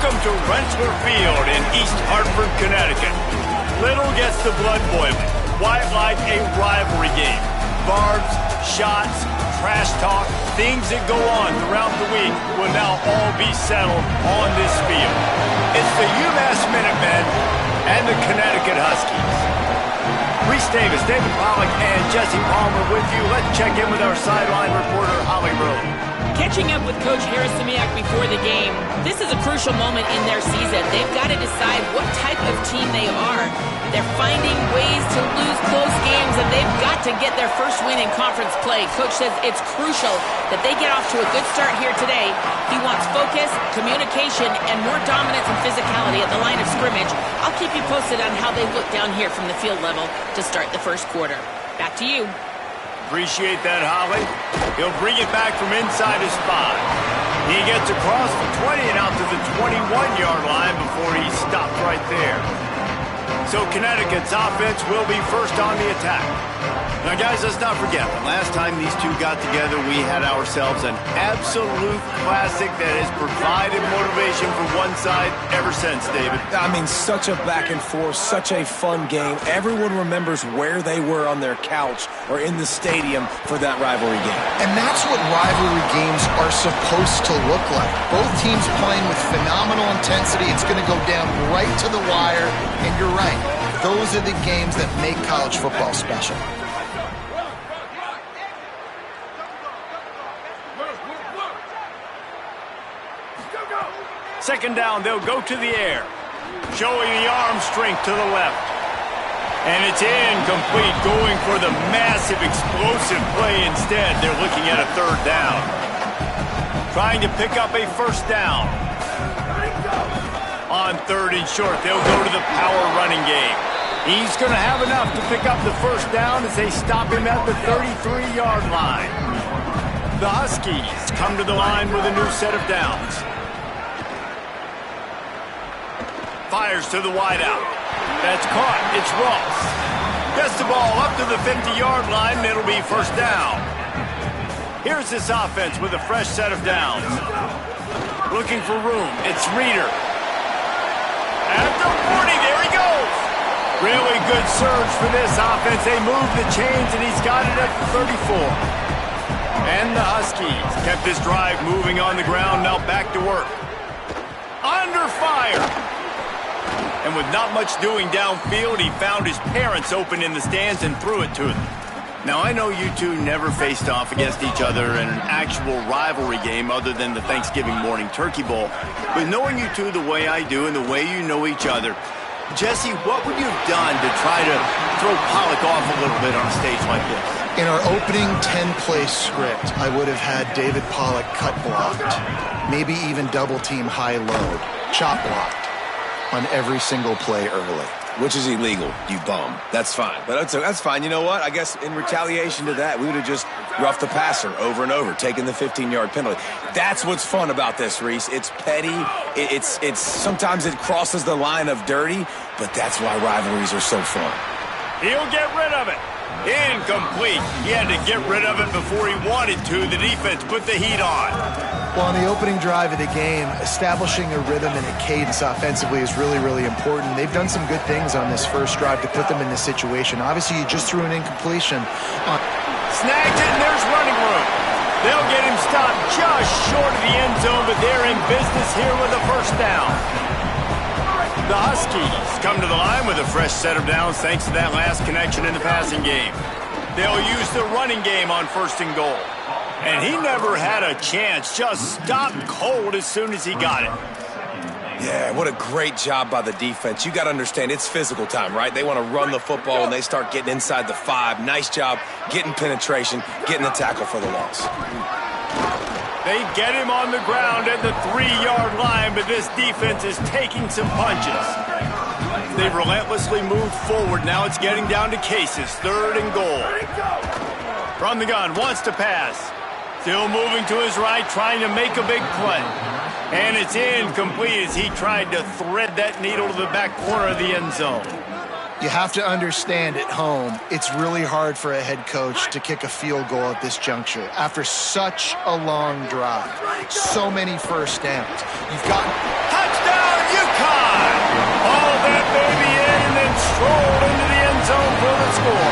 Welcome to Rentler Field in East Hartford, Connecticut. Little gets the blood boiling. White like a rivalry game. Barbs, shots, trash talk, things that go on throughout the week will now all be settled on this field. It's the Umass Minutemen and the Connecticut Huskies. Reese Davis, David Pollock, and Jesse Palmer with you. Let's check in with our sideline reporter, Holly Rowe. Catching up with Coach Harris-Samiak before the game, this is a crucial moment in their season. They've got to decide what type of team they are. They're finding ways to lose close games, and they've got to get their first win in conference play. Coach says it's crucial that they get off to a good start here today. He wants focus, communication, and more dominance and physicality at the line of scrimmage. I'll keep you posted on how they look down here from the field level to start the first quarter. Back to you. Appreciate that, Holly. He'll bring it back from inside his 5. He gets across the 20 and out to the 21-yard line before he stopped right there. So Connecticut's offense will be first on the attack. Now, guys, let's not forget, the last time these two got together, we had ourselves an absolute classic that has provided motivation for one side ever since, David. I mean, such a back and forth, such a fun game. Everyone remembers where they were on their couch or in the stadium for that rivalry game. And that's what rivalry games are supposed to look like. Both teams playing with phenomenal intensity. It's going to go down right to the wire. And you're right, those are the games that make college football special. Second down, they'll go to the air. Showing the arm strength to the left. And it's incomplete, going for the massive explosive play instead. They're looking at a third down. Trying to pick up a first down. On third and short, they'll go to the power running game. He's going to have enough to pick up the first down as they stop him at the 33-yard line. The Huskies come to the line with a new set of downs. Fires to the wideout. That's caught. It's Ross. Gets the ball up to the 50-yard line, and it'll be first down. Here's this offense with a fresh set of downs. Looking for room. It's Reeder. At the 40, there he goes. Really good surge for this offense. They move the chains, and he's got it at the 34. And the Huskies kept this drive moving on the ground. Now back to work. Under fire. And with not much doing downfield, he found his parents open in the stands and threw it to them. Now, I know you two never faced off against each other in an actual rivalry game other than the Thanksgiving morning Turkey Bowl. But knowing you two the way I do and the way you know each other, Jesse, what would you have done to try to throw Pollock off a little bit on a stage like this? In our opening 10-play script, I would have had David Pollock cut blocked, maybe even double-team high-load, chop blocked on every single play early. Which is illegal, you bum. That's fine. But that's fine. You know what? I guess in retaliation to that, we would have just roughed the passer over and over, taking the 15-yard penalty. That's what's fun about this, Reese. It's petty. It's sometimes it crosses the line of dirty, but that's why rivalries are so fun. He'll get rid of it. Incomplete. He had to get rid of it before he wanted to. The defense put the heat on. Well, on the opening drive of the game, establishing a rhythm and a cadence offensively is really, really important. They've done some good things on this first drive to put them in this situation. Obviously, you just threw an incompletion. Snagged it, and there's running room. They'll get him stopped just short of the end zone, but they're in business here with a first down. The Huskies come to the line with a fresh set of downs thanks to that last connection in the passing game. They'll use the running game on first and goal. And he never had a chance, just stopped cold as soon as he got it. Yeah, what a great job by the defense. You got to understand, it's physical time, right? They want to run the football, and they start getting inside the 5. Nice job getting penetration, getting the tackle for the loss. They get him on the ground at the 3-yard line, but this defense is taking some punches. They've relentlessly moved forward. Now it's getting down to Cases, third and goal. From the gun, wants to pass. Still moving to his right, trying to make a big play. And it's incomplete as he tried to thread that needle to the back corner of the end zone. You have to understand at home, it's really hard for a head coach to kick a field goal at this juncture after such a long drive. So many first downs. You've got Touchdown, Uconn! Hauled that baby in and then strolled into the end zone for the score.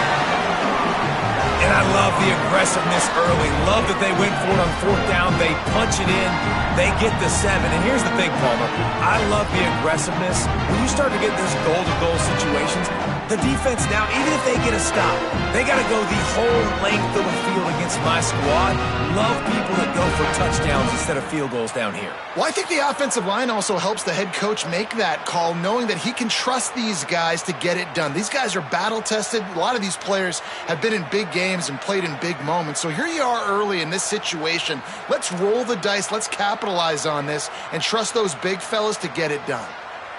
And I love the aggressiveness early. Love that they went for it on fourth down. They punch it in. They get the 7. And here's the thing, Palmer. I love the aggressiveness. When you start to get those goal-to-goal situations, the defense now, even if they get a stop, they got to go the whole length of the field against my squad. Love people that go for touchdowns instead of field goals down here. Well, I think the offensive line also helps the head coach make that call, knowing that he can trust these guys to get it done. These guys are battle-tested. A lot of these players have been in big games and played in big moments. So here you are early in this situation. Let's roll the dice. Let's capitalize on this and trust those big fellas to get it done.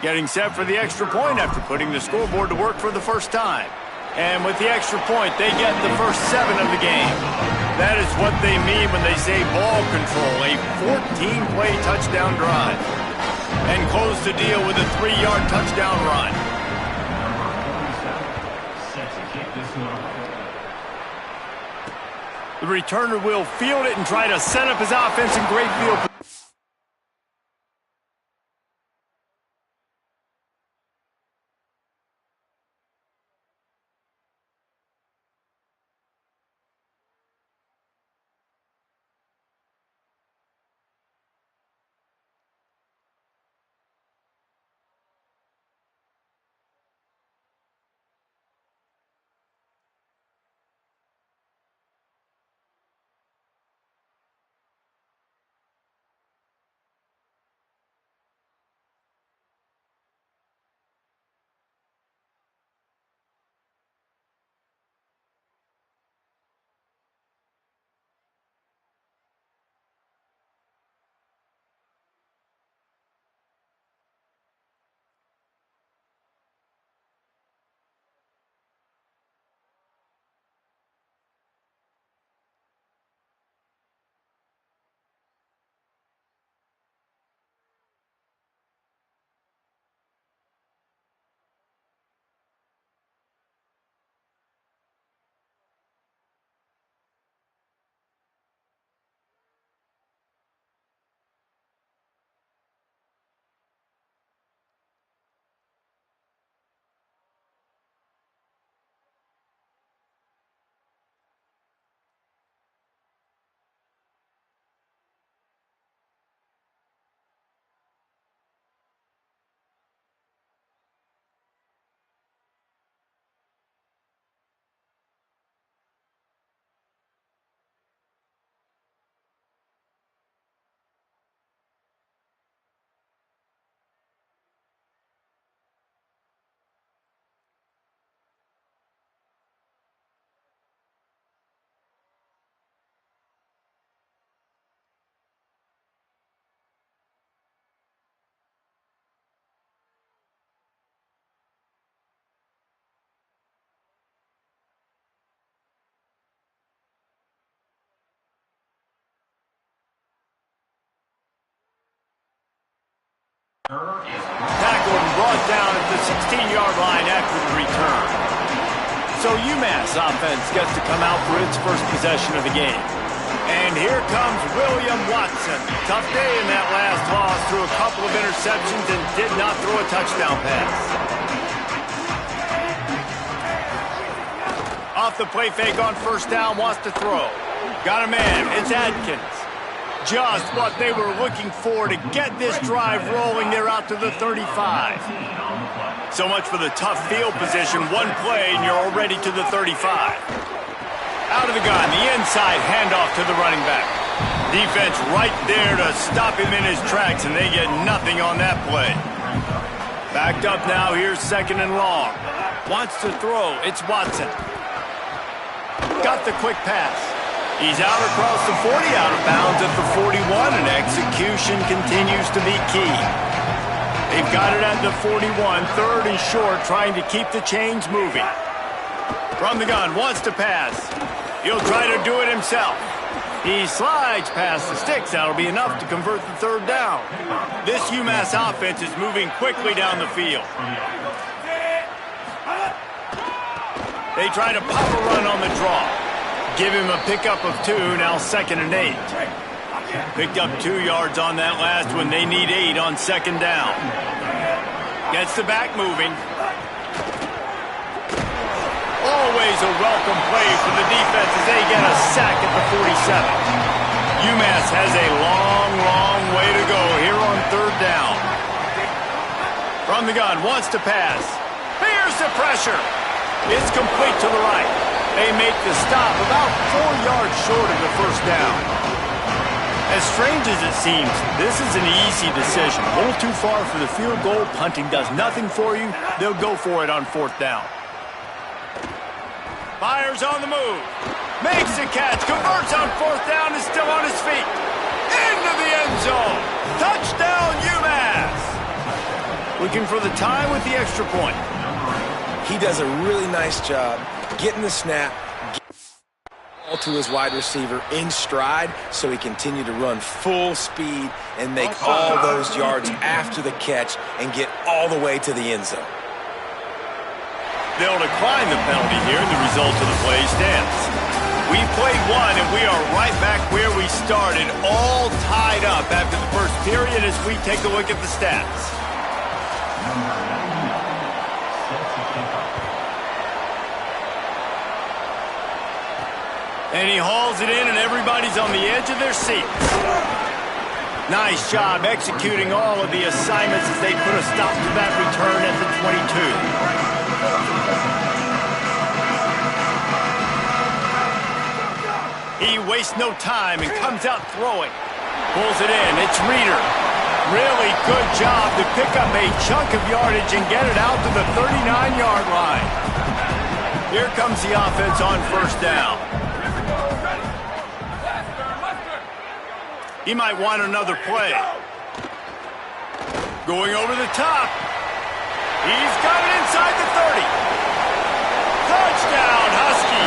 Getting set for the extra point after putting the scoreboard to work for the first time. And with the extra point, they get the first 7 of the game. That is what they mean when they say ball control, a 14-play touchdown drive. And close the deal with a 3-yard touchdown run. The returner will field it and try to set up his offense in great field position. Tackled and brought down at the 16-yard line after the return. So Umass offense gets to come out for its first possession of the game. And here comes William Watson. Tough day in that last loss, threw a couple of interceptions and did not throw a touchdown pass. Off the play fake on first down, wants to throw. Got a man, it's Adkins. Just what they were looking for to get this drive rolling. They're out to the 35. So much for the tough field position. One play and you're already to the 35. Out of the gun, the inside handoff to the running back. Defense right there to stop him in his tracks, and they get nothing on that play. Backed up now, here's 2nd and long. Wants to throw, it's Watson. Got the quick pass. He's out across the 40, out of bounds at the 41, and execution continues to be key. They've got it at the 41, 3rd and short, trying to keep the chains moving. From the gun, wants to pass. He'll try to do it himself. He slides past the sticks. That'll be enough to convert the 3rd down. This UMass offense is moving quickly down the field. They try to pop a run on the draw. Give him a pickup of 2, now 2nd and 8. Picked up 2 yards on that last one. They need 8 on 2nd down. Gets the back moving. Always a welcome play for the defense as they get a sack at the 47. Umass has a long, long way to go here on 3rd down. From the gun, wants to pass. Here's the pressure. It's complete to the right. They make the stop about 4 yards short of the 1st down. As strange as it seems, this is an easy decision. A little too far for the field goal. Punting does nothing for you. They'll go for it on 4th down. Fires on the move. Makes the catch. Converts on 4th down. Is still on his feet. Into the end zone. Touchdown, UMass. Looking for the tie with the extra point. He does a really nice job getting the snap, getting the ball to his wide receiver in stride so he continued to run full speed and make all those yards after the catch and get all the way to the end zone. They'll decline the penalty here, and the result of the play stands. We've played 1, and we are right back where we started, all tied up after the 1st period as we take a look at the stats. And he hauls it in, and everybody's on the edge of their seats. Nice job executing all of the assignments as they put a stop to that return at the 22. He wastes no time and comes out throwing. Pulls it in. It's Reeder. Really good job to pick up a chunk of yardage and get it out to the 39-yard line. Here comes the offense on 1st down. He might want another play. Going over the top. He's got it inside the 30. Touchdown, Husky.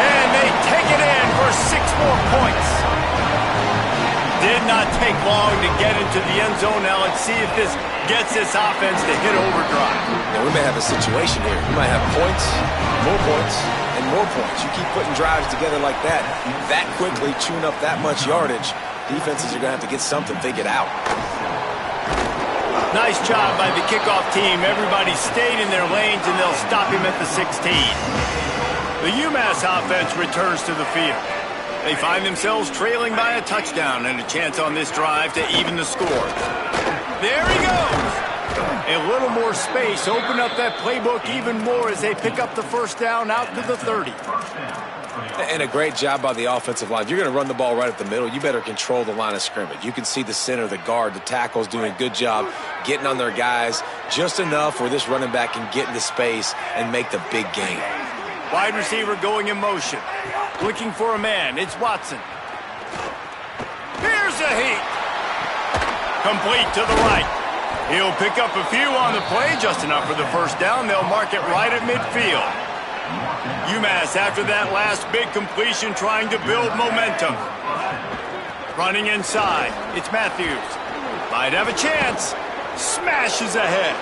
And they take it in for 6 more points. Did not take long to get into the end zone. Now let's see if this gets this offense to hit overdrive. Now we may have a situation here. We might have points, and more points. You keep putting drives together like that quickly, chewing up that much yardage, defenses are going to have to get something figured out. Nice job by the kickoff team. Everybody stayed in their lanes, and they'll stop him at the 16. The UMass offense returns to the field. They find themselves trailing by a touchdown and a chance on this drive to even the score. There he goes. A little more space. Open up that playbook even more as they pick up the 1st down out to the 30. And a great job by the offensive line. If you're going to run the ball right up the middle, you better control the line of scrimmage. You can see the center, the guard, the tackles doing a good job getting on their guys just enough where this running back can get into space and make the big gain. Wide receiver going in motion. Looking for a man. It's Watson. Here's a heat. Complete to the right. He'll pick up a few on the play, just enough for the 1st down. They'll mark it right at midfield. UMass, after that last big completion, trying to build momentum. Running inside. It's Matthews. Might have a chance. Smashes ahead.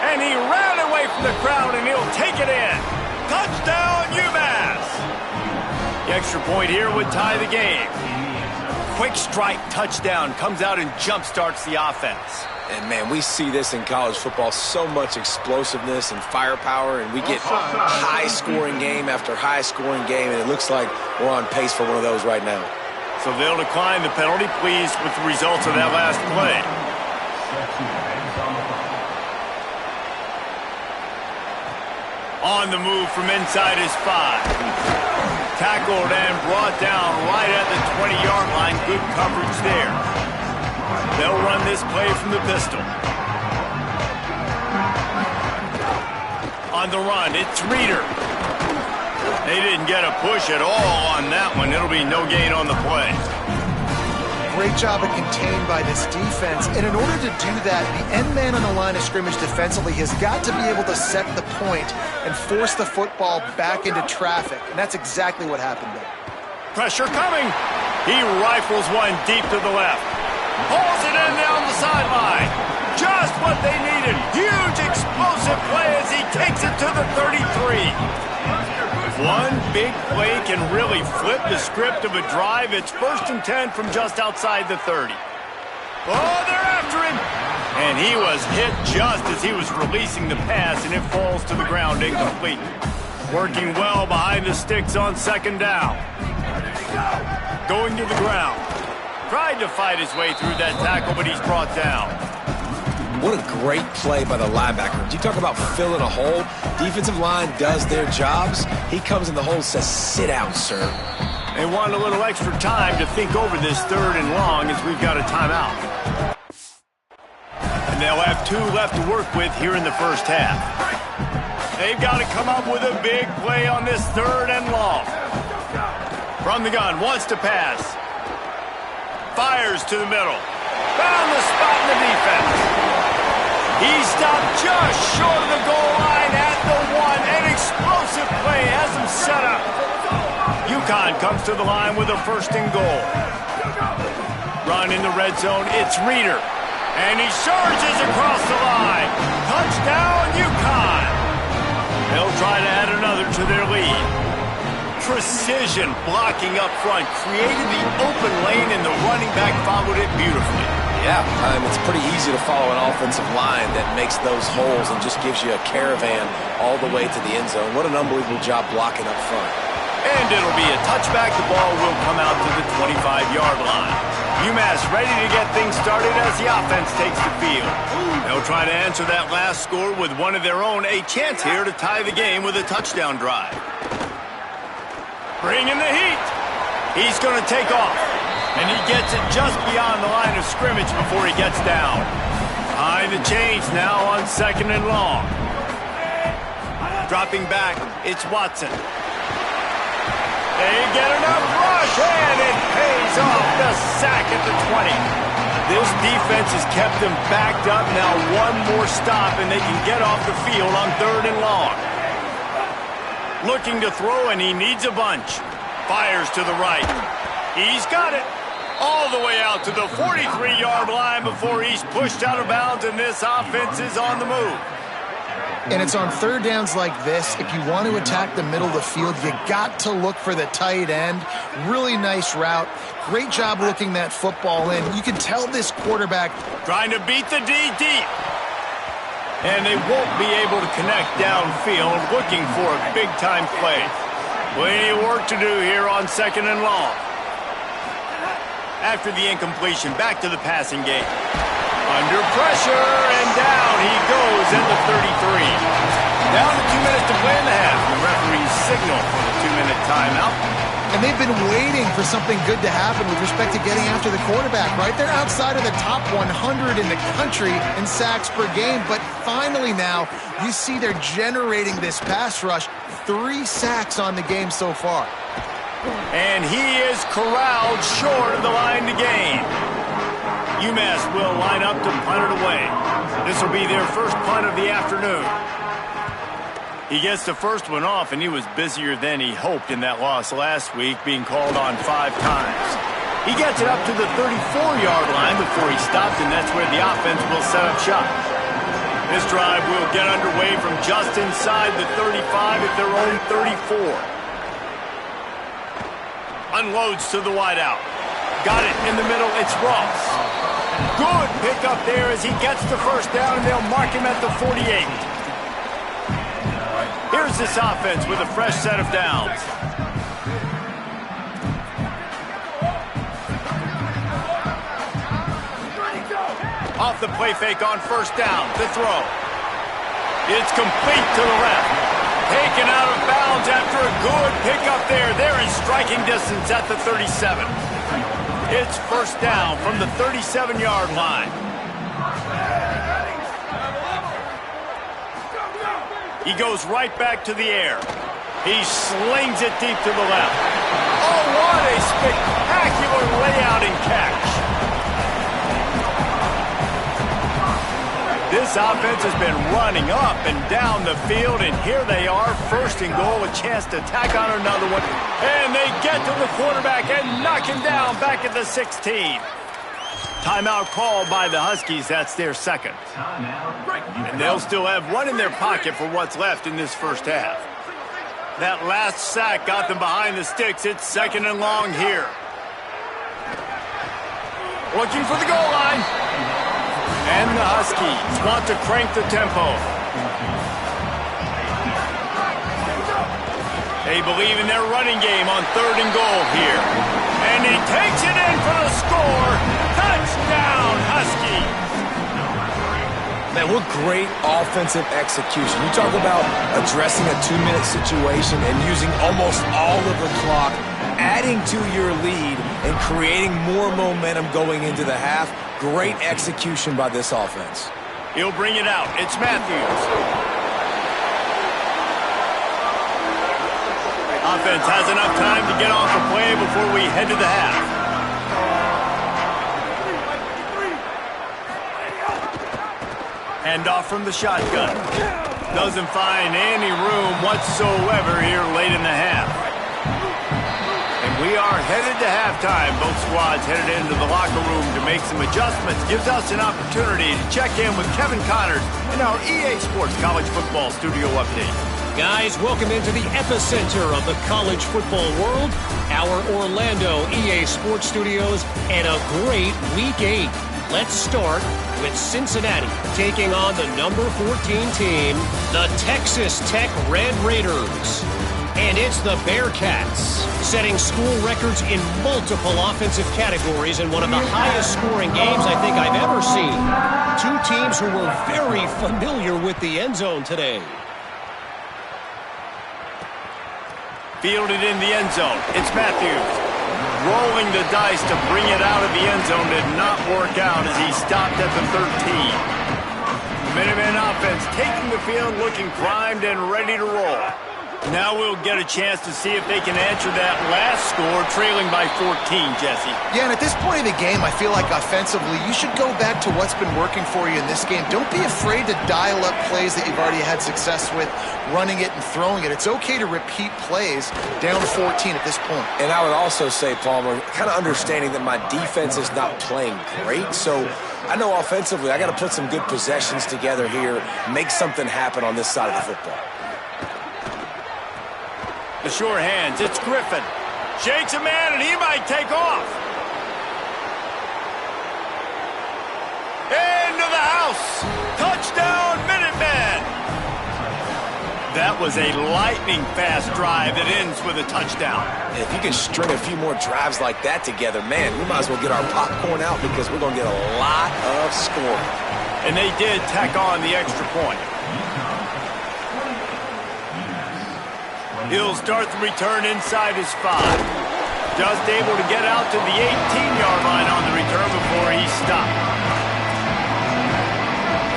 And he ran away from the crowd, and he'll take it in. Touchdown, UMass! The extra point here would tie the game. Quick strike touchdown comes out and jump-starts the offense. And, man, we see this in college football, so much explosiveness and firepower, and we get high-scoring game after high-scoring game, and it looks like we're on pace for one of those right now. So they'll decline the penalty, pleased with the results of that last play. On the move from inside his 5. Tackled and brought down right at the 20-yard line. Good coverage there. They'll run this play from the pistol. On the run, it's Reeder. They didn't get a push at all on that one. It'll be no gain on the play. Great job of contained by this defense. And in order to do that, the end man on the line of scrimmage defensively has got to be able to set the point and force the football back into traffic. And that's exactly what happened there. Pressure coming. He rifles one deep to the left. Pulls it in down the sideline. Just what they needed. Huge explosive play as he takes it to the 33. One big play can really flip the script of a drive. It's 1st and 10 from just outside the 30. Oh, they're after him. And he was hit just as he was releasing the pass, and it falls to the ground incomplete. Working well behind the sticks on 2nd down. Going to the ground. Tried to fight his way through that tackle, but he's brought down. What a great play by the linebacker. You talk about filling a hole. Defensive line does their jobs. He comes in the hole and says, sit down, sir. They want a little extra time to think over this 3rd and long as we've got a timeout. And they'll have 2 left to work with here in the first half. They've got to come up with a big play on this 3rd and long. From the gun, wants to pass. Fires to the middle. Found the spot in the defense. He stopped just short of the goal line at the 1. An explosive play has him set up. Uconn comes to the line with a 1st and goal. Run in the red zone. It's Reeder. And he surges across the line. Touchdown, Uconn. They'll try to add another to their lead. Precision blocking up front. Created the open lane, and the running back followed it beautifully. Yeah, it's pretty easy to follow an offensive line that makes those holes and just gives you a caravan all the way to the end zone. What an unbelievable job blocking up front. And it'll be a touchback. The ball will come out to the 25-yard line. Umass ready to get things started as the offense takes the field. They'll try to answer that last score with one of their own. A chance here to tie the game with a touchdown drive. Bringing the heat. He's going to take off. And he gets it just beyond the line of scrimmage before he gets down. Behind the chains now on 2nd and long. Dropping back, it's Watson. They get enough rush, and it pays off. The sack at the 20. This defense has kept them backed up. Now one more stop, and they can get off the field on 3rd and long. Looking to throw, and he needs a bunch. Fires to the right. He's got it. All the way out to the 43-yard line before he's pushed out of bounds, and this offense is on the move. And it's on 3rd downs like this. If you want to attack the middle of the field, you got to look for the tight end. Really nice route. Great job looking that football in. You can tell this quarterback trying to beat the D deep. And they won't be able to connect downfield, looking for a big-time play. Plenty of work to do here on 2nd and long. After the incompletion, back to the passing game. Under pressure, and down he goes at the 33. Down to 2 minutes to play in the half. The referee's signal for the 2-minute timeout. And they've been waiting for something good to happen with respect to getting after the quarterback, right? They're outside of the top 100 in the country in sacks per game, but finally now you see they're generating this pass rush. 3 sacks on the game so far. And he is corralled short of the line to gain. Umass will line up to punt it away. This will be their first punt of the afternoon. He gets the first one off, and he was busier than he hoped in that loss last week, being called on 5 times. He gets it up to the 34-yard line before he stopped, and that's where the offense will set up shop. This drive will get underway from just inside the 35 at their own 34. Unloads to the wideout. Got it in the middle. It's Ross. Good pickup there as he gets the first down, and they'll mark him at the 48. Here's this offense with a fresh set of downs. Off the play fake on 1st down. The throw. It's complete to the left. Taken out of bounds after a good pickup there. They're in striking distance at the 37. It's 1st down from the 37-yard line. He goes right back to the air. He slings it deep to the left. Oh, what a spectacular layout and catch. This offense has been running up and down the field, and here they are, 1st and goal, a chance to tack on another one. And they get to the quarterback and knock him down back at the 16. Timeout called by the Huskies. That's their second. And they'll still have one in their pocket for what's left in this first half. That last sack got them behind the sticks. It's second and long here. Looking for the goal line. And the Huskies want to crank the tempo. They believe in their running game on third and goal here. And he takes it in for the score. Touchdown, Huskies. Man, what great offensive execution. You talk about addressing a 2-minute situation and using almost all of the clock, adding to your lead and creating more momentum going into the half. Great execution by this offense. He'll bring it out. It's Matthews. Offense has enough time to get off the play before we head to the half. Hand off from the shotgun. Doesn't find any room whatsoever here late in the half. And we are headed to halftime. Both squads headed into the locker room to make some adjustments. Gives us an opportunity to check in with Kevin Connors in our EA Sports College Football Studio Update. Guys, welcome into the epicenter of the college football world, our Orlando EA Sports Studios, and a great Week 8. Let's start with Cincinnati taking on the number 14 team, the Texas Tech Red Raiders. And it's the Bearcats, setting school records in multiple offensive categories in one of the highest scoring games I think I've ever seen. Two teams who were very familiar with the end zone today. Fielded in the end zone. It's Matthews. Rolling the dice to bring it out of the end zone did not work out as he stopped at the 13. The Minutemen offense taking the field, looking primed and ready to roll. Now we'll get a chance to see if they can answer that last score, trailing by 14, Jesse. Yeah, and at this point of the game, I feel like offensively, you should go back to what's been working for you in this game. Don't be afraid to dial up plays that you've already had success with, running it and throwing it. It's okay to repeat plays down 14 at this point. And I would also say, Palmer, kind of understanding that my defense is not playing great, so I know offensively I got to put some good possessions together here, make something happen on this side of the football. The sure hands, it's Griffin. Shakes a man and he might take off. Into the house. Touchdown, Minutemen. That was a lightning-fast drive that ends with a touchdown. If you can string a few more drives like that together, man, we might as well get our popcorn out because we're going to get a lot of scoring. And they did tack on the extra point. He'll start the return inside his 5. Just able to get out to the 18-yard line on the return before he stopped.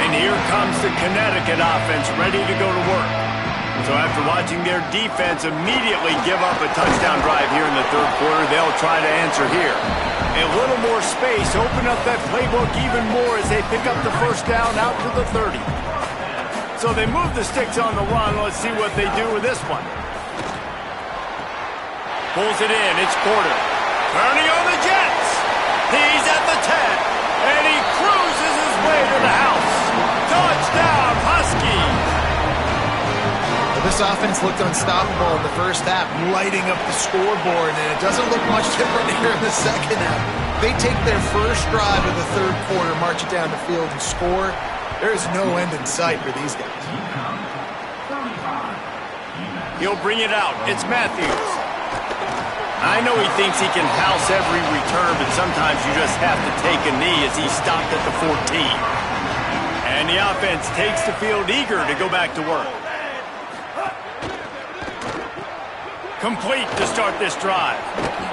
And here comes the Connecticut offense ready to go to work. So after watching their defense immediately give up a touchdown drive here in the third quarter, they'll try to answer here. A little more space, open up that playbook even more as they pick up the first down out to the 30. So they move the sticks on the run. Let's see what they do with this one. Pulls it in, it's Porter. Turning on the Jets. He's at the 10. And he cruises his way to the house. Touchdown, Huskies. Well, this offense looked unstoppable in the first half, lighting up the scoreboard, and it doesn't look much different here in the second half. They take their first drive of the third quarter, march it down the field, and score. There is no end in sight for these guys. He'll bring it out. It's Matthews. I know he thinks he can house every return, but sometimes you just have to take a knee as he stopped at the 14. And the offense takes the field eager to go back to work. Complete to start this drive.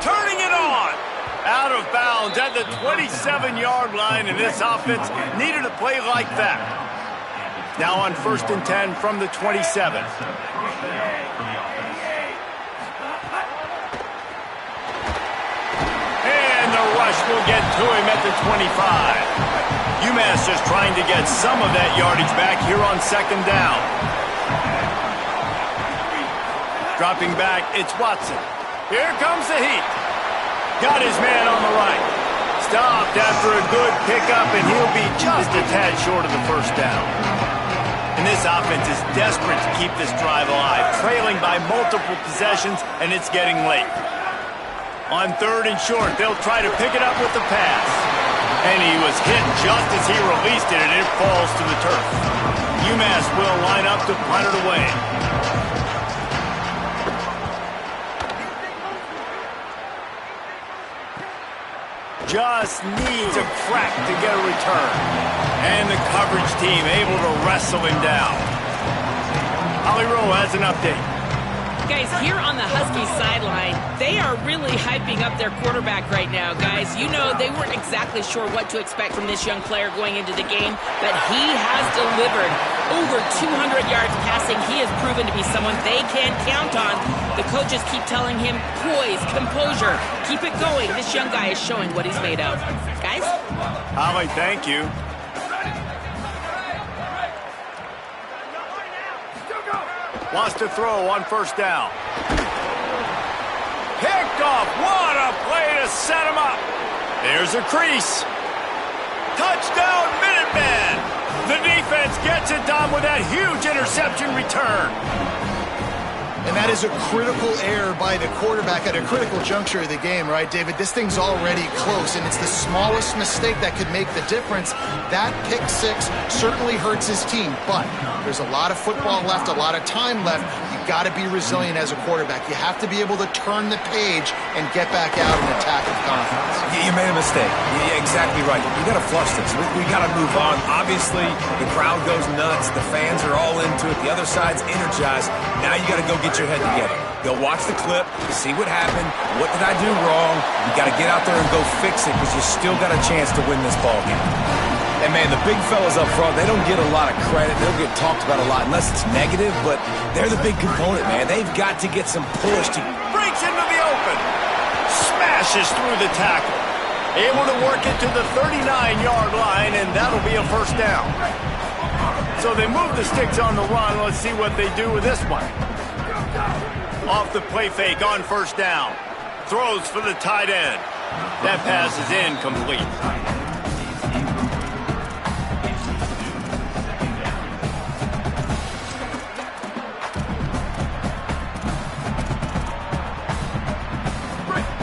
Turning it on. Out of bounds at the 27-yard line, and this offense needed a play like that. Now on 1st and 10 from the 27. Rush will get to him at the 25. Umass just trying to get some of that yardage back here on 2nd down. Dropping back, it's Watson. Here comes the heat. Got his man on the right. stopped after a good pickup, and he'll be just a tad short of the first down. And this offense is desperate to keep this drive alive, trailing by multiple possessions, and it's getting late. On 3rd and short, they'll try to pick it up with the pass. And he was hit just as he released it, and it falls to the turf. Umass will line up to punt it away. Just needs a crack to get a return. And the coverage team able to wrestle him down. Ollie Rowe has an update. Guys, here on the Huskies sideline, they are really hyping up their quarterback right now, guys. You know, they weren't exactly sure what to expect from this young player going into the game, but he has delivered over 200 yards passing. He has proven to be someone they can count on. The coaches keep telling him, poise, composure, keep it going. This young guy is showing what he's made of. Guys? Ollie, thank you. Wants to throw on 1st down. Picked off. What a play to set him up. There's a crease. Touchdown, Minutemen. The defense gets it done with that huge interception return. And that is a critical error by the quarterback at a critical juncture of the game, right, David? This thing's already close, and it's the smallest mistake that could make the difference. That pick six certainly hurts his team, but there's a lot of football left, a lot of time left. You got to be resilient as a quarterback. You have to be able to turn the page and get back out and attack with confidence. You made a mistake. You're exactly right. You got to flush this. We got to move on. Obviously, the crowd goes nuts. The fans are all into it. The other side's energized. Now you got to go get your head together. Go watch the clip, see what happened. What did I do wrong? You got to get out there and go fix it because you still got a chance to win this ball game. And, man, the big fellas up front, they don't get a lot of credit. They don't get talked about a lot unless it's negative, but they're the big component, man. They've got to get some push. Breaks into the open. Smashes through the tackle. Able to work it to the 39-yard line, and that'll be a 1st down. So they move the sticks on the run. Let's see what they do with this one. Off the play fake on 1st down. Throws for the tight end. That pass is incomplete.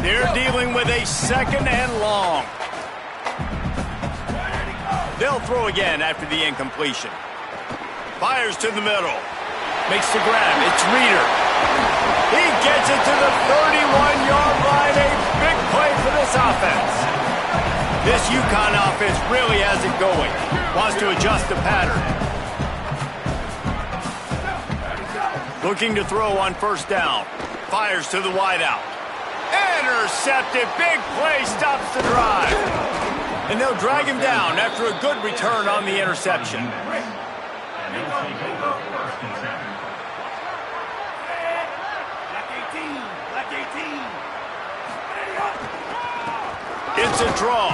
They're dealing with a 2nd and long. They'll throw again after the incompletion. Fires to the middle. Makes the grab. It's Reeder. He gets it to the 31-yard line. A big play for this offense. This Uconn offense really has it going. Wants to adjust the pattern. Looking to throw on 1st down. Fires to the wideout. Intercepted. Big play stops the drive. And they'll drag him down after a good return on the interception. It's a draw.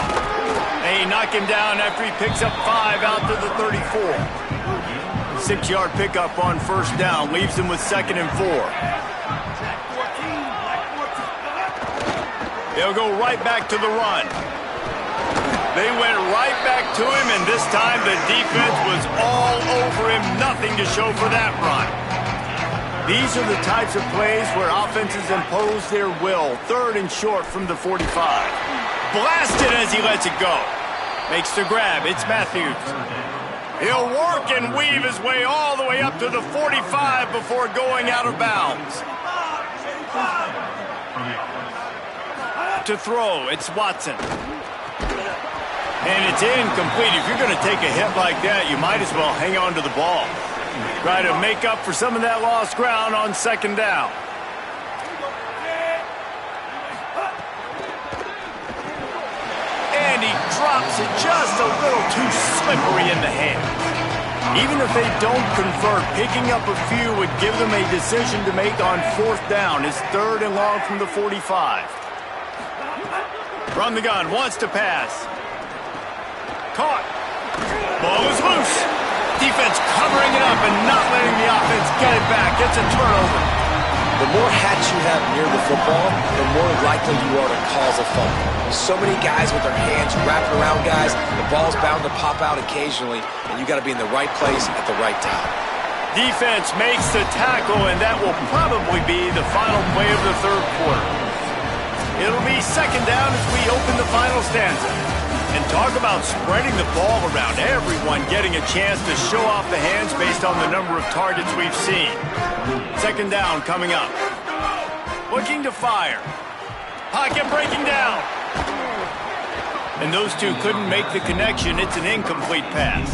They knock him down after he picks up 5 out to the 34. 6-yard pickup on 1st down leaves him with 2nd and 4. They'll go right back to the run. They went right back to him, and this time the defense was all over him. Nothing to show for that run. These are the types of plays where offenses impose their will. 3rd and short from the 45. Blasted as he lets it go. Makes the grab. It's Matthews. He'll work and weave his way all the way up to the 45 before going out of bounds. To throw, it's Watson. And it's incomplete. If you're going to take a hit like that, you might as well hang on to the ball. Try to make up for some of that lost ground on 2nd down. And he drops it just a little too slippery in the hand. Even if they don't convert, picking up a few would give them a decision to make on 4th down. It's 3rd and long from the 45. Run the gun, wants to pass. Caught. Ball is loose. Defense covering it up and not letting the offense get it back. It's a turnover. the more hats you have near the football, the more likely you are to cause a fumble. So many guys with their hands wrapping around guys, the ball's bound to pop out occasionally, and you got to be in the right place at the right time. Defense makes the tackle, and that will probably be the final play of the third quarter. It'll be second down as we open the final stanza. And talk about spreading the ball around, everyone getting a chance to show off the hands based on the number of targets we've seen. Second down coming up. Looking to fire. Pocket breaking down. And those two couldn't make the connection. It's an incomplete pass.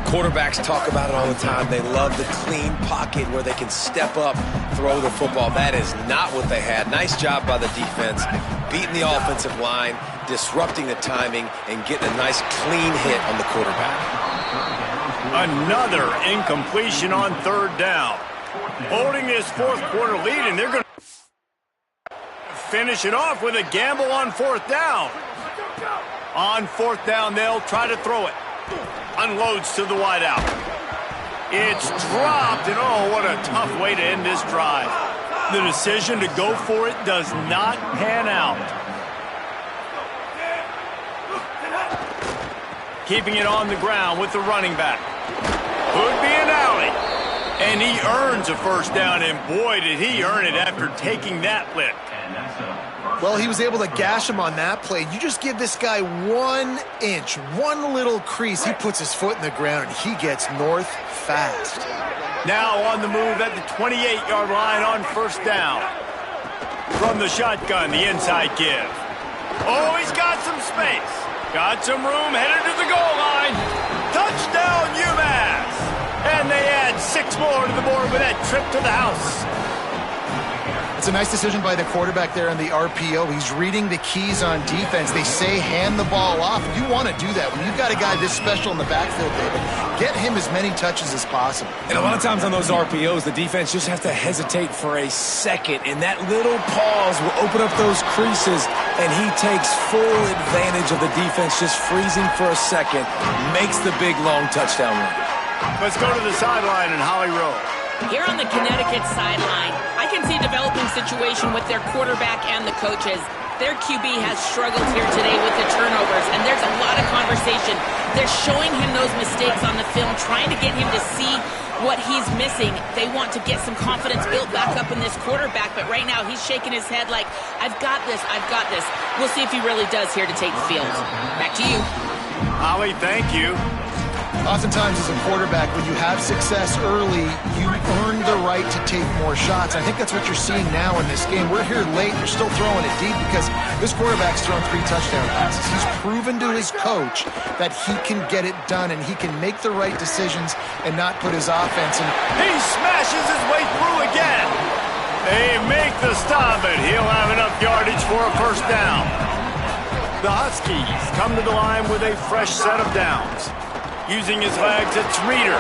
Quarterbacks talk about it all the time. They love the clean pocket where they can step up, throw the football. That is not what they had. Nice job by the defense, beating the offensive line, disrupting the timing, and getting a nice clean hit on the quarterback. Another incompletion on third down. Holding this fourth quarter lead, and they're going to finish it off with a gamble on fourth down. On fourth down, they'll try to throw it. Unloads to the wideout. It's dropped, and oh, what a tough way to end this drive. The decision to go for it does not pan out. Keeping it on the ground with the running back. Could be an alley. And he earns a first down, and boy, did he earn it after taking that lick. Well, he was able to gash him on that play. You just give this guy 1 inch, one little crease. He puts his foot in the ground, and he gets north fast. Now on the move at the 28-yard line on first down. From the shotgun, the inside give. Oh, he's got some space. Got some room, headed to the goal line. Touchdown, Umass! And they add 6 more to the board with that trip to the house. It's a nice decision by the quarterback there in the RPO. He's reading the keys on defense. They say hand the ball off. You want to do that. When you've got a guy this special in the backfield, David, get him as many touches as possible. And a lot of times on those RPOs, the defense just has to hesitate for a second, and that little pause will open up those creases, and he takes full advantage of the defense just freezing for a second, makes the big, long touchdown run. Let's go to the sideline in Holly Rowe. Here on the Connecticut sideline, I can see a developing situation with their quarterback and the coaches. Their QB has struggled here today with the turnovers, and there's a lot of conversation. They're showing him those mistakes on the film, trying to get him to see what he's missing. They want to get some confidence built back up in this quarterback, but right now he's shaking his head like, I've got this, I've got this. We'll see if he really does here to take the field. Back to you. Holly, thank you. Oftentimes as a quarterback, when you have success early, you earn the right to take more shots. I think that's what you're seeing now in this game. We're here late. They're still throwing it deep because this quarterback's thrown 3 touchdown passes. He's proven to his coach that he can get it done and he can make the right decisions and not put his offense in. He smashes his way through again. They make the stop, but he'll have enough yardage for a first down. The Huskies come to the line with a fresh set of downs. Using his legs, it's Reeder.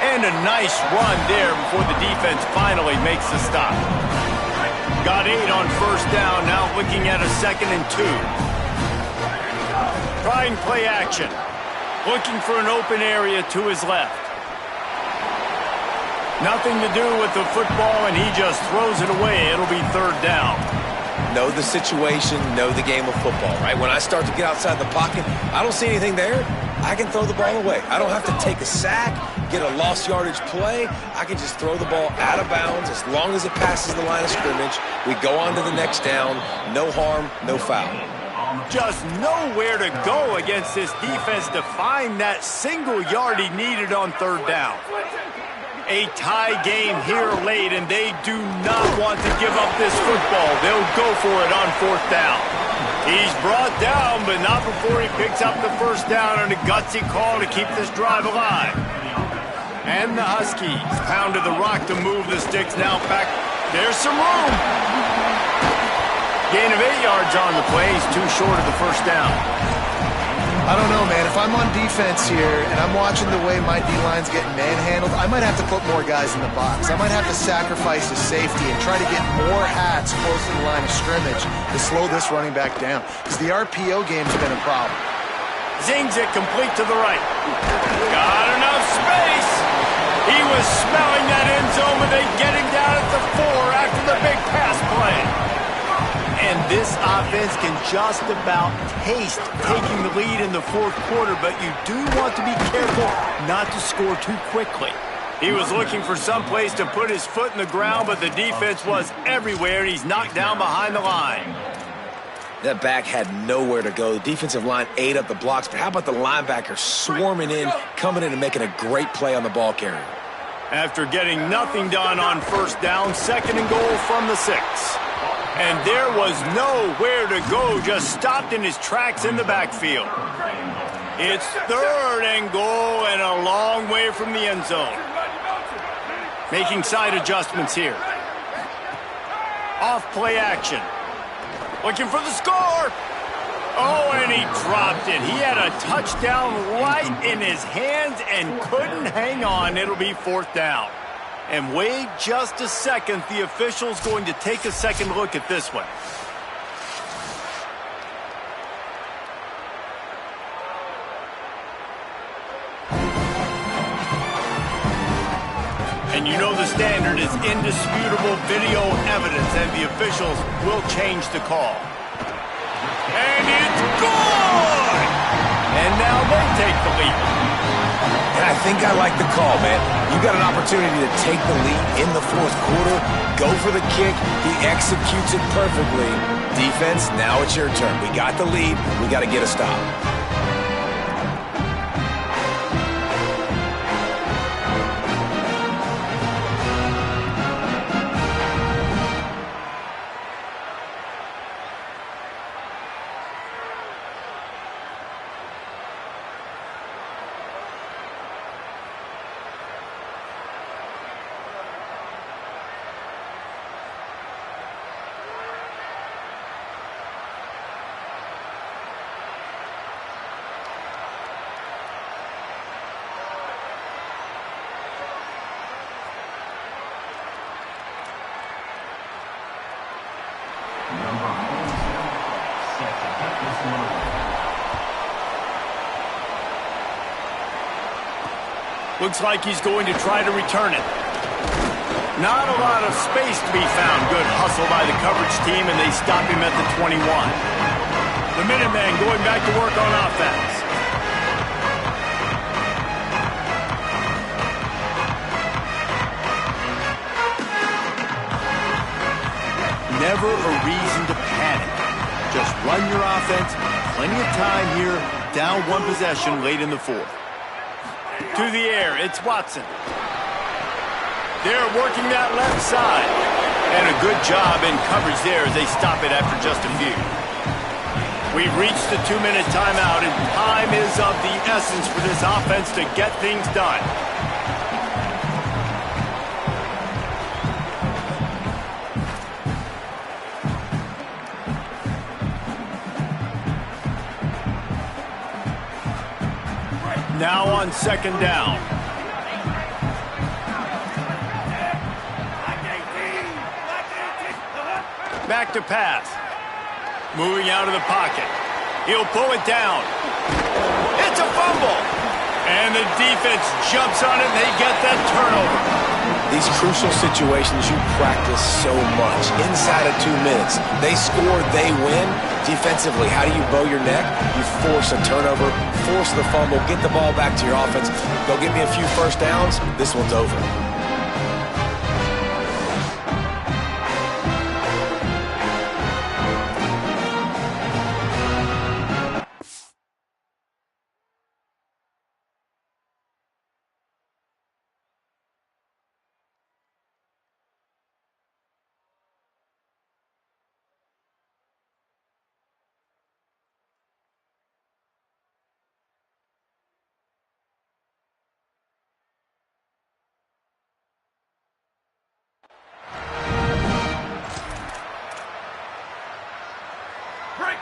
And a nice run there before the defense finally makes the stop. Got 8 on first down, now looking at a 2nd and 2. Trying play action. Looking for an open area to his left. Nothing to do with the football, and he just throws it away. It'll be 3rd down. Know the situation, know the game of football, right? When I start to get outside the pocket, I don't see anything there. I can throw the ball away. I don't have to take a sack, get a lost yardage play. I can just throw the ball out of bounds as long as it passes the line of scrimmage. We go on to the next down. No harm, no foul. Just nowhere to go against this defense to find that single yard he needed on 3rd down. A tie game here late, and they do not want to give up this football. They'll go for it on 4th down. He's brought down, but not before he picks up the first down on a gutsy call to keep this drive alive. And the Huskies pounded the rock to move the sticks now back. There's some room. Gain of 8 yards on the play. He's too short of the first down. I don't know, man. If I'm on defense here and I'm watching the way my D-line's getting manhandled, I might have to put more guys in the box. I might have to sacrifice the safety and try to get more hats close to the line of scrimmage to slow this running back down because the RPO game's been a problem. Zings it complete to the right. Got enough space. He was smelling that end zone when they get him down at the 4 after the big pass play. And this offense can just about taste taking the lead in the fourth quarter, but you do want to be careful not to score too quickly. He was looking for some place to put his foot in the ground, but the defense was everywhere, and he's knocked down behind the line. That back had nowhere to go. The defensive line ate up the blocks, but how about the linebacker swarming in, coming in and making a great play on the ball carrier? After getting nothing done on first down, 2nd and goal from the 6. And there was nowhere to go, just stopped in his tracks in the backfield. It's 3rd and goal and a long way from the end zone. Making side adjustments here. Off play action. Looking for the score. Oh, and he dropped it. He had a touchdown right in his hands and couldn't hang on. It'll be 4th down. And wait just a second. The official's going to take a second look at this one. And you know the standard is indisputable video evidence, and the officials will change the call. And it's good! And now they take the lead. And I think I like the call, man. You got an opportunity to take the lead in the fourth quarter. Go for the kick. He executes it perfectly. Defense, now it's your turn. We got the lead. We got to get a stop. Looks like he's going to try to return it. Not a lot of space to be found. Good hustle by the coverage team, and they stop him at the 21. The Minutemen going back to work on offense. Never a reason to panic. Just run your offense. Plenty of time here. Down 1 possession late in the 4th. To the air, it's Watson. They're working that left side. And a good job in coverage there as they stop it after just a few. We've reached the 2-minute timeout, and time is of the essence for this offense to get things done. Now on 2nd down. Back to pass. Moving out of the pocket. He'll pull it down. It's a fumble. And the defense jumps on it, and they get that turnover. These crucial situations you practice so much. Inside of 2 minutes, they score, they win. Defensively, how do you bow your neck? You force a turnover, force the fumble, get the ball back to your offense. Go get me a few first downs. This one's over.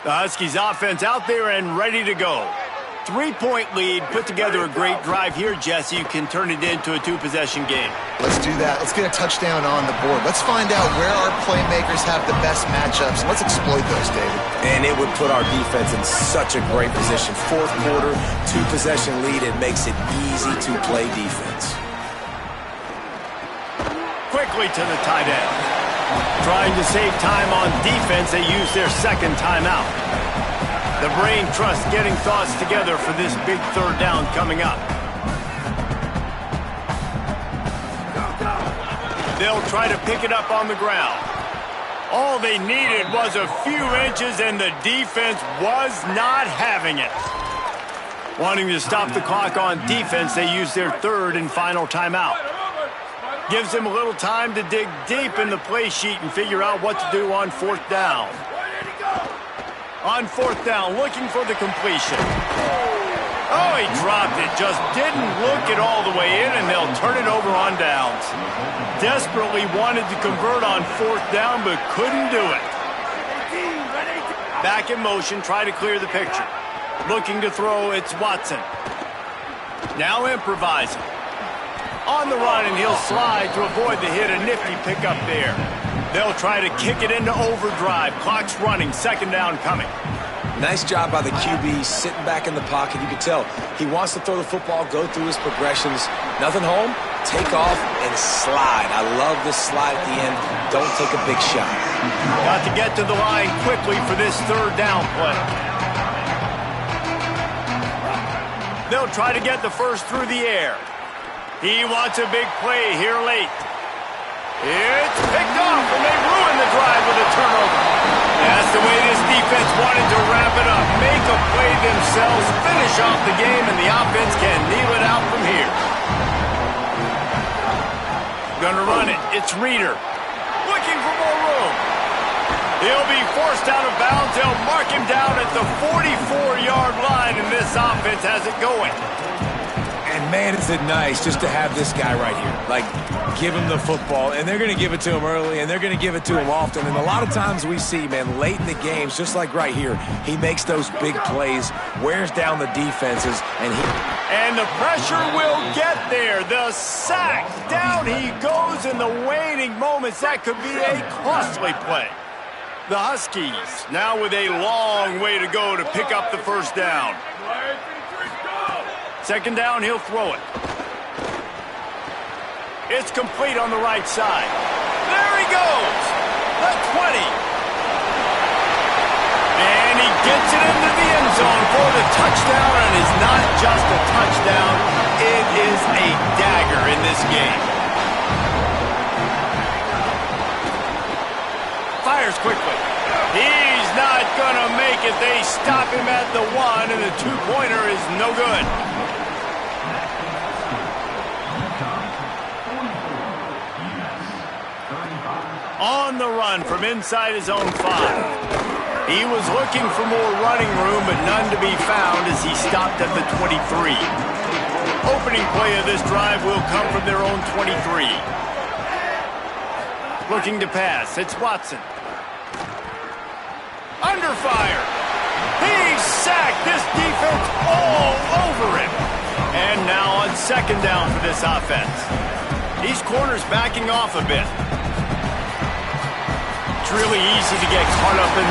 The Huskies offense out there and ready to go. 3-point lead, put together a great drive here, Jesse. You can turn it into a 2-possession game. Let's do that. Let's get a touchdown on the board. Let's find out where our playmakers have the best matchups. Let's exploit those, David. And it would put our defense in such a great position. Fourth quarter, 2-possession lead. It makes it easy to play defense. quickly to the tight end. Trying to save time on defense, they use their second timeout. The brain trust getting thoughts together for this big third down coming up. They'll try to pick it up on the ground. All they needed was a few inches, and the defense was not having it. Wanting to stop the clock on defense, they use their third and final timeout. Gives them a little time to dig deep in the play sheet and figure out what to do on fourth down. On fourth down, looking for the completion. Oh, he dropped it. Just didn't look it all the way in, and they'll turn it over on downs. Desperately wanted to convert on fourth down, but couldn't do it. Back in motion, try to clear the picture. Looking to throw, it's Watson. Now improvising. On the run, and he'll slide to avoid the hit. A nifty pickup there. They'll try to kick it into overdrive. Clock's running. Second down coming. Nice job by the QB, sitting back in the pocket. You can tell he wants to throw the football, go through his progressions. Nothing home, take off, and slide. I love this slide at the end. Don't take a big shot. Got to get to the line quickly for this third down play. They'll try to get the first through the air. He wants a big play here late. It's picked off, and they ruin the drive with a turnover. That's the way this defense wanted to wrap it up. Make a play themselves, finish off the game, and the offense can kneel it out from here. Gonna run it. It's Reeder. Looking for more room. He'll be forced out of bounds. They'll mark him down at the 44-yard line, and this offense has it going. And man, is it nice just to have this guy right here. Like, give him the football, and they're going to give it to him early, and they're going to give it to him often. And a lot of times we see, man, late in the games, just like right here, he makes those big plays, wears down the defenses, and the pressure will get there. The sack. Down he goes in the waning moments. That could be a costly play. The Huskies now with a long way to go to pick up the first down. Second down, he'll throw it. It's complete on the right side. There he goes. The 20. And he gets it into the end zone for the touchdown, and it's not just a touchdown. It is a dagger in this game. Fires quickly. He's not going to make it. They stop him at the 1, and the two-pointer is no good. On the run from inside his own 5. He was looking for more running room, but none to be found as he stopped at the 23. Opening play of this drive will come from their own 23. Looking to pass, it's Watson. Under fire. He's sacked. This defense all over him. And now on second down for this offense. These corners backing off a bit. It's really easy to get caught up in